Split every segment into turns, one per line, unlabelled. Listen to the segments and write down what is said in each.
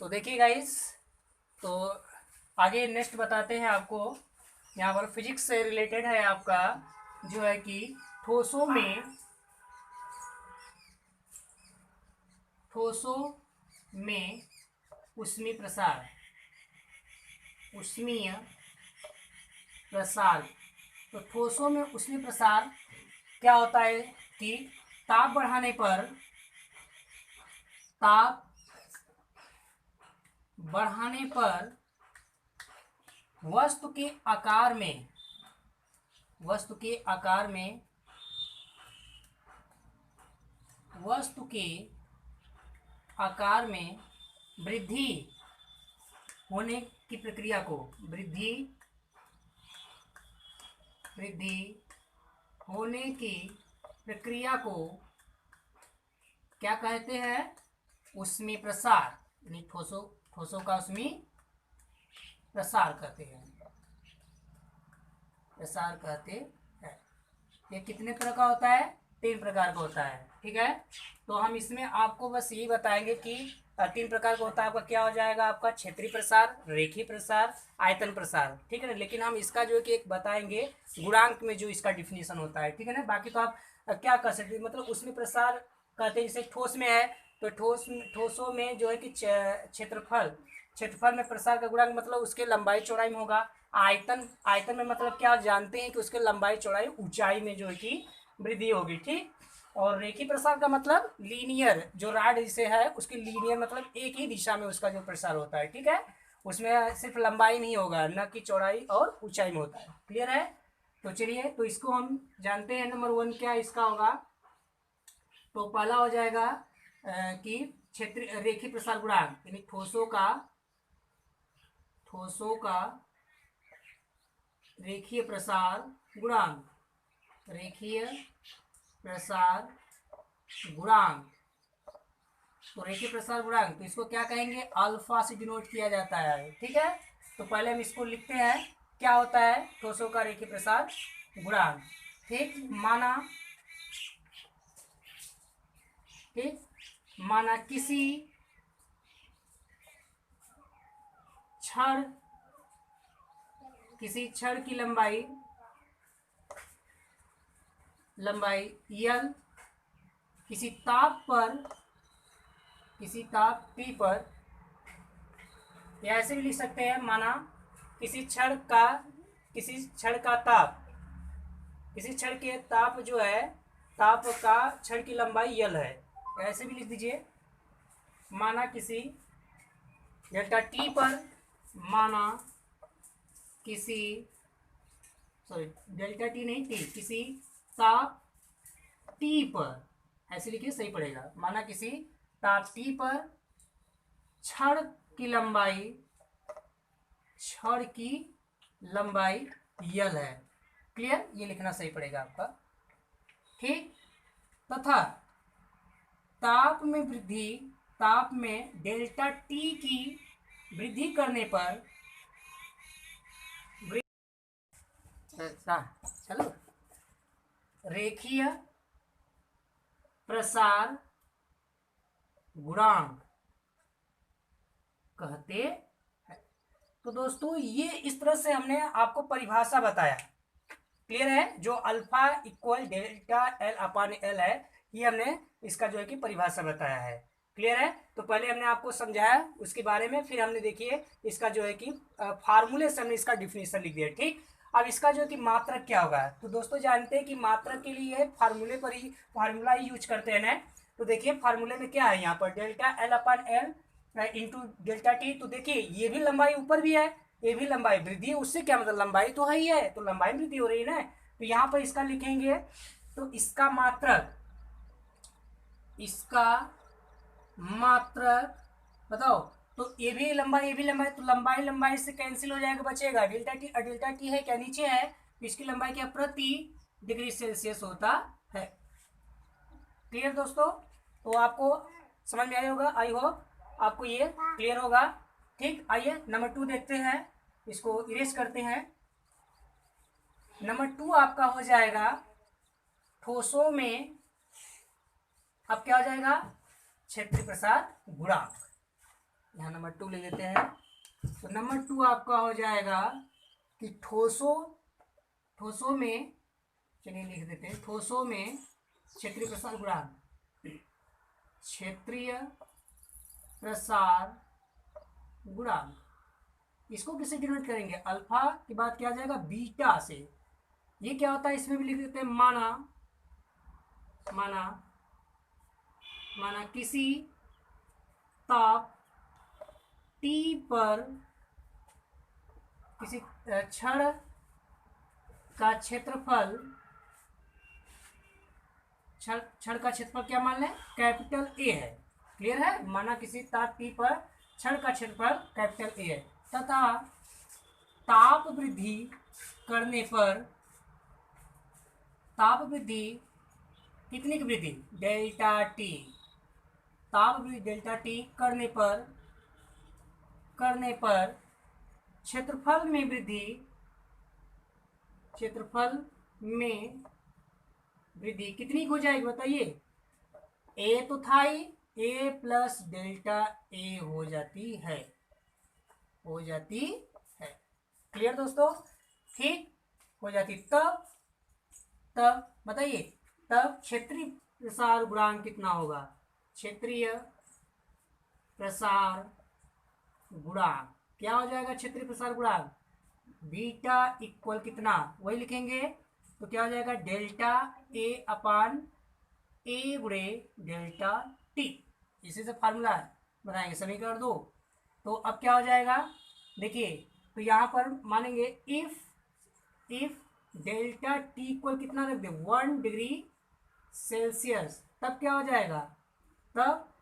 तो देखिए गाइस, तो आगे नेक्स्ट बताते हैं आपको। यहाँ पर फिजिक्स से रिलेटेड है आपका, जो है कि ठोसों में ठोसों में ऊष्मीय प्रसार ऊष्मीय प्रसार तो ठोसों में ऊष्मीय प्रसार क्या होता है कि ताप बढ़ाने पर ताप बढ़ाने पर वस्तु के आकार में वस्तु के आकार में वस्तु के आकार में वृद्धि होने की प्रक्रिया को वृद्धि होने की प्रक्रिया को क्या कहते हैं? ऊष्मीय प्रसार, यानी ठोसों का ऊष्मीय प्रसार कहते हैं। ये कितने प्रकार का होता है? 3 प्रकार का होता है। ठीक है, तो हम इसमें आपको बस यही बताएंगे कि 3 प्रकार का होता है। आपका क्या हो जाएगा? आपका क्षेत्रीय प्रसार, रेखीय प्रसार, आयतन प्रसार। ठीक है ना, लेकिन हम इसका जो है कि एक बताएंगे गुणांक में जो इसका डिफिनेशन होता है। ठीक है ना, बाकी तो आप क्या कर सकते हैं, मतलब उसमें प्रसार कहते हैं। जैसे ठोस में है तो ठोसों में जो है कि क्षेत्रफल में प्रसार का गुणांक मतलब उसके लंबाई चौड़ाई में होगा। आयतन में मतलब क्या जानते हैं कि उसके लंबाई चौड़ाई ऊंचाई में जो है कि वृद्धि होगी। ठीक, और रेखीय प्रसार का मतलब लीनियर, जो रॉड जिसे है उसकी लीनियर मतलब एक ही दिशा में उसका जो प्रसार होता है। ठीक है, उसमें सिर्फ लंबाई नहीं होगा, न कि चौड़ाई और ऊंचाई में होता है। क्लियर है? तो चलिए, तो इसको हम जानते हैं। नंबर 1 क्या इसका होगा? तो पहला हो जाएगा कि क्षेत्र रेखीय प्रसार गुणांक, यानी ठोसों का रेखीय प्रसार गुणांक तो रेखीय प्रसार गुणांक, तो इसको क्या कहेंगे? अल्फा से डिनोट किया जाता है। ठीक है, तो पहले हम इसको लिखते हैं। क्या होता है ठोसों का रेखीय प्रसार गुणांक? ठीक, माना किसी क्षण की लंबाई L किसी ताप T पर, या ऐसे भी लिख सकते हैं, माना किसी क्षण के ताप जो है, ताप का क्षण की लंबाई L है। ऐसे भी लिख दीजिए, माना किसी डेल्टा T पर, डेल्टा T नहीं, T, किसी ताप T पर, ऐसे लिखिए सही पड़ेगा। माना किसी ताप T पर क्षण की लंबाई L है। क्लियर? ये लिखना सही पड़ेगा आपका। ठीक, तथा ताप में डेल्टा T की वृद्धि करने पर चलो रेखीय प्रसार गुणांक कहते हैं। तो दोस्तों, ये इस तरह से हमने आपको परिभाषा बताया। क्लियर है? जो alpha equal delta L upon L है, ये हमने इसका जो है कि परिभाषा बताया है। क्लियर है? तो पहले हमने आपको समझाया उसके बारे में, फिर हमने देखिए इसका जो है कि फार्मूले से हमने इसका डिफिनेशन लिख दिया। ठीक, अब इसका जो है कि मात्रक क्या होगा? तो दोस्तों जानते हैं कि मात्रक के लिए फार्मूला ही यूज करते हैं ना। तो देखिए फार्मूले में क्या है, यहाँ पर delta L upon L into delta T। तो देखिए ये भी लंबाई ऊपर भी है, ये भी लंबाई वृद्धि, उससे क्या मतलब लंबाई तो है ही है, तो लंबाई वृद्धि हो रही है ना। तो यहाँ पर इसका लिखेंगे, तो इसका मात्रक बताओ। तो ये भी लंबाई, तो लंबाई से कैंसिल हो जाएगा, बचेगा डेल्टा टी है क्या नीचे है, तो इसकी लंबाई क्या प्रति डिग्री सेल्सियस होता है। क्लियर दोस्तों? तो आपको समझ में आया होगा, आई होप आपको ये क्लियर होगा। ठीक, आइए नंबर 2 देखते हैं, इसको इरेज करते हैं। नंबर 2 आपका हो जाएगा ठोसों में, अब क्या हो जाएगा? क्षेत्रीय प्रसार गुणांक। यहाँ नंबर 2 ले लेते हैं। तो नंबर 2 आपका हो जाएगा कि ठोसों में, चलिए लिख देते हैं, ठोसों में क्षेत्रीय प्रसार गुणांक, क्षेत्रीय प्रसार गुणांक, इसको किससे डिनोट करेंगे? अल्फा के बाद क्या आ जाएगा? बीटा से। ये क्या होता है? इसमें भी लिख देते हैं माना किसी ताप T पर किसी क्षण का क्षेत्रफल, क्षण का क्षेत्रफल क्या मान लें? कैपिटल ए है। क्लियर है? माना किसी ताप T पर क्षण का क्षेत्रफल कैपिटल ए है, तथा ताप वृद्धि करने पर, ताप वृद्धि कितनी की वृद्धि? Delta T. ताप वृद्धि डेल्टा टी करने पर क्षेत्रफल में वृद्धि, क्षेत्रफल में वृद्धि कितनी हो जाएगी बताइए? ए तो था ही, ए प्लस डेल्टा ए हो जाती है, क्लियर दोस्तों? ठीक हो जाती। तब बताइए, तब क्षेत्रीय प्रसार गुणांक कितना होगा? क्षेत्रीय प्रसार गुणांक क्या हो जाएगा? क्षेत्रीय प्रसार गुणांक बीटा इक्वल कितना? वही लिखेंगे, तो क्या हो जाएगा? डेल्टा ए अपान ए गुणे डेल्टा टी। इसी से फार्मूला बनाएंगे समीकरण 2। तो अब क्या हो जाएगा? देखिए, तो यहाँ पर मानेंगे इफ डेल्टा टी इक्वल कितना रख दे? 1 डिग्री सेल्सियस। तब क्या हो जाएगा? तब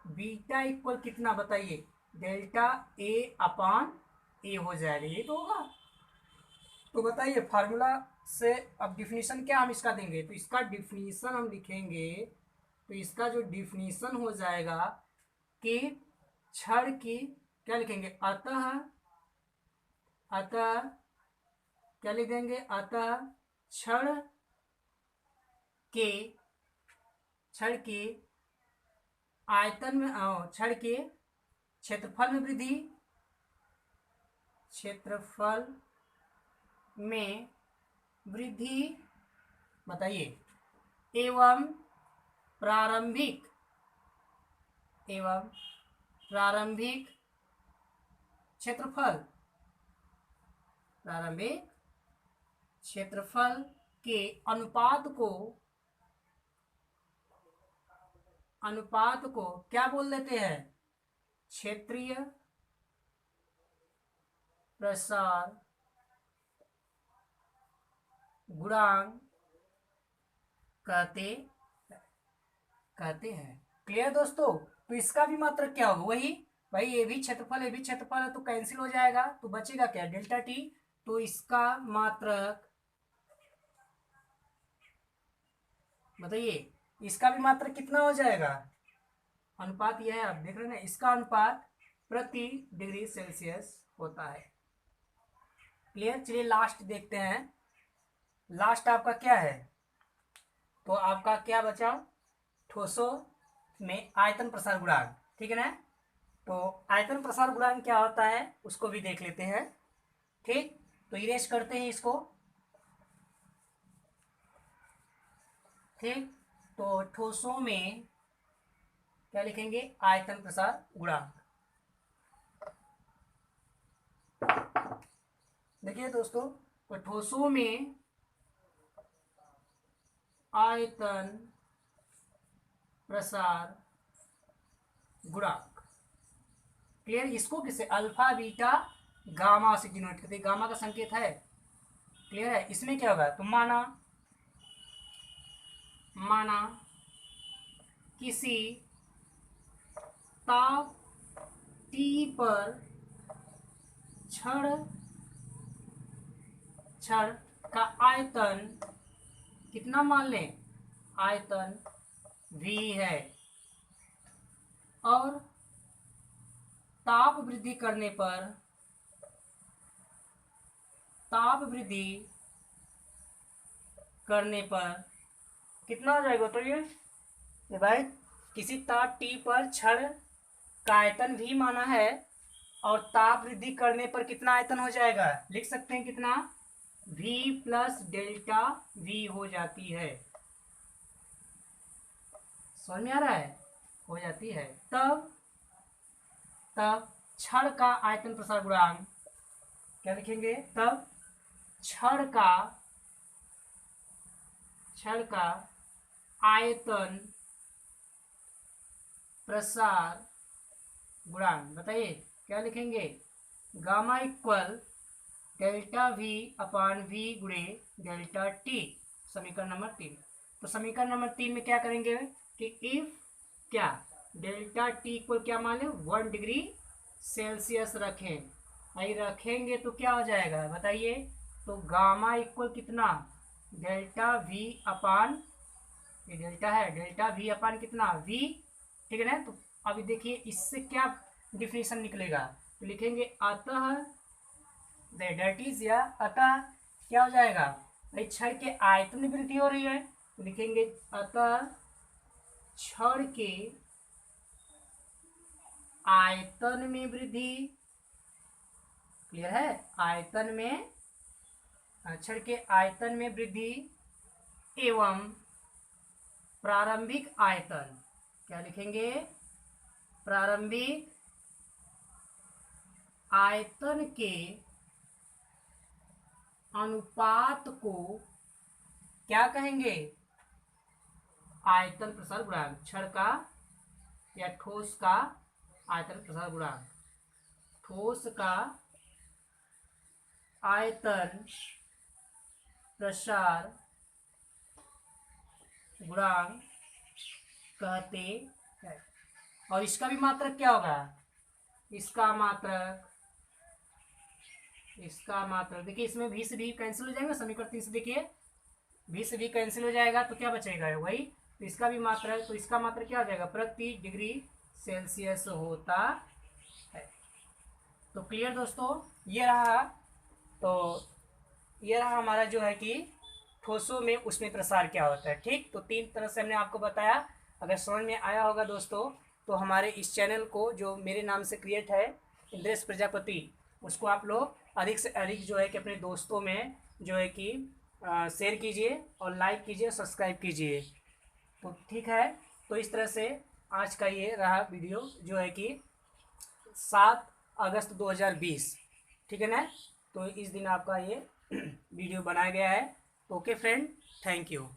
बीटा इक्वल कितना बताइए? डेल्टा ए अपान ए हो जाएगा। ये तो होगा। तो बताइए फार्मूला से अब डिफिनीशन क्या हम इसका देंगे? तो इसका डिफिनीशन हम लिखेंगे, तो इसका जो डिफिनीशन हो जाएगा कि क्षण की, क्या लिखेंगे? अतः क्या लिख देंगे? अतः क्षण के आयतन में, क्षण के क्षेत्रफल में वृद्धि, क्षेत्रफल में वृद्धि बताइए, एवं प्रारंभिक क्षेत्रफल के अनुपात को क्या बोल देते हैं? क्षेत्रीय प्रसार गुणांक कहते हैं। क्लियर दोस्तों? तो इसका भी मात्रक क्या होगा? वही भाई, ये भी क्षेत्रफल है, तो कैंसिल हो जाएगा, तो बचेगा क्या? Delta T. तो इसका मात्रक बताइए, इसका भी मात्रक कितना हो जाएगा? अनुपात यह है, आप देख रहे हैं ना, इसका अनुपात प्रति डिग्री सेल्सियस होता है। क्लियर? चलिए लास्ट देखते हैं। लास्ट आपका क्या है? तो आपका क्या बचा? ठोसों में आयतन प्रसार गुणांक, ठीक है ना? तो आयतन प्रसार गुणांक क्या होता है उसको भी देख लेते हैं। ठीक, तो इरेज करते हैं इसको। ठीक, तो ठोसों में क्या लिखेंगे? आयतन प्रसार गुणांक। देखिए दोस्तों, तो ठोसों में आयतन प्रसार गुणांक। क्लियर? इसको किससे? अल्फा बीटा गामा से डिनोट करते हैं। गामा का संकेत है। क्लियर है? इसमें क्या होगा? तो माना किसी ताप T पर क्षण का आयतन कितना मान लें? आयतन V है, और ताप वृद्धि करने पर कितना हो जाएगा? तो ये भाई, किसी ताप T पर क्षण का आयतन v माना है और ताप वृद्धि करने पर कितना आयतन हो जाएगा, लिख सकते हैं कितना, v प्लस डेल्टा v हो जाती है। समझ में आ रहा है, हो जाती है। तब तब छड़ का आयतन प्रसार गुणांक क्या लिखेंगे, तब छड़ का आयतन प्रसार गुणांक बताइए क्या लिखेंगे, gamma equal delta V upon V गुणे डेल्टा टी, समीकरण नंबर 3। तो समीकरण नंबर 3 में क्या करेंगे कि इफ क्या डेल्टा टी इक्वल क्या मान लें 1 डिग्री सेल्सियस रखें, भाई रखेंगे तो क्या हो जाएगा बताइए, तो गामा इक्वल कितना, डेल्टा वी अपान, ये डेल्टा है, डेल्टा वी अपान कितना वी, ठीक है ना। तो अभी देखिए इससे क्या डिफिनेशन निकलेगा, तो लिखेंगे अतः दैट इज या अतः क्या हो जाएगा भाई, छड़ के आयतन में वृद्धि हो रही है, तो लिखेंगे अतः छड़ के आयतन में वृद्धि, क्लियर है, आयतन में, छड़ के आयतन में वृद्धि एवं प्रारंभिक आयतन, क्या लिखेंगे, प्रारंभिक आयतन के अनुपात को क्या कहेंगे, आयतन प्रसार गुणांक, छड़ का या ठोस का आयतन प्रसार गुणांक, ठोस का आयतन प्रसार गुणांक कहते हैं। और इसका भी मात्रक क्या होगा, इसका मात्रक देखिए, इसमें v से v कैंसिल हो जाएगा, समीकरण 3 से देखिए v से v कैंसिल हो जाएगा तो क्या बचेगा वही, तो इसका भी मात्रक, तो इसका मात्रक क्या हो जाएगा, प्रति डिग्री सेल्सियस होता है। तो क्लियर दोस्तों, ये रहा, तो ये रहा हमारा जो है कि ठोसों में उसमें प्रसार क्या होता है। ठीक, तो 3 तरह से हमने आपको बताया। अगर समझ में आया होगा दोस्तों, तो हमारे इस चैनल को जो मेरे नाम से क्रिएट है इंद्रेश प्रजापति, उसको आप लोग अधिक से अधिक जो है कि अपने दोस्तों में जो है कि शेयर कीजिए और लाइक कीजिए, सब्सक्राइब कीजिए। तो ठीक है, तो इस तरह से आज का ये रहा वीडियो जो है कि 7 अगस्त 2020, ठीक है ना। तो इस दिन आपका ये वीडियो बनाया गया है। Okay friend, thank you.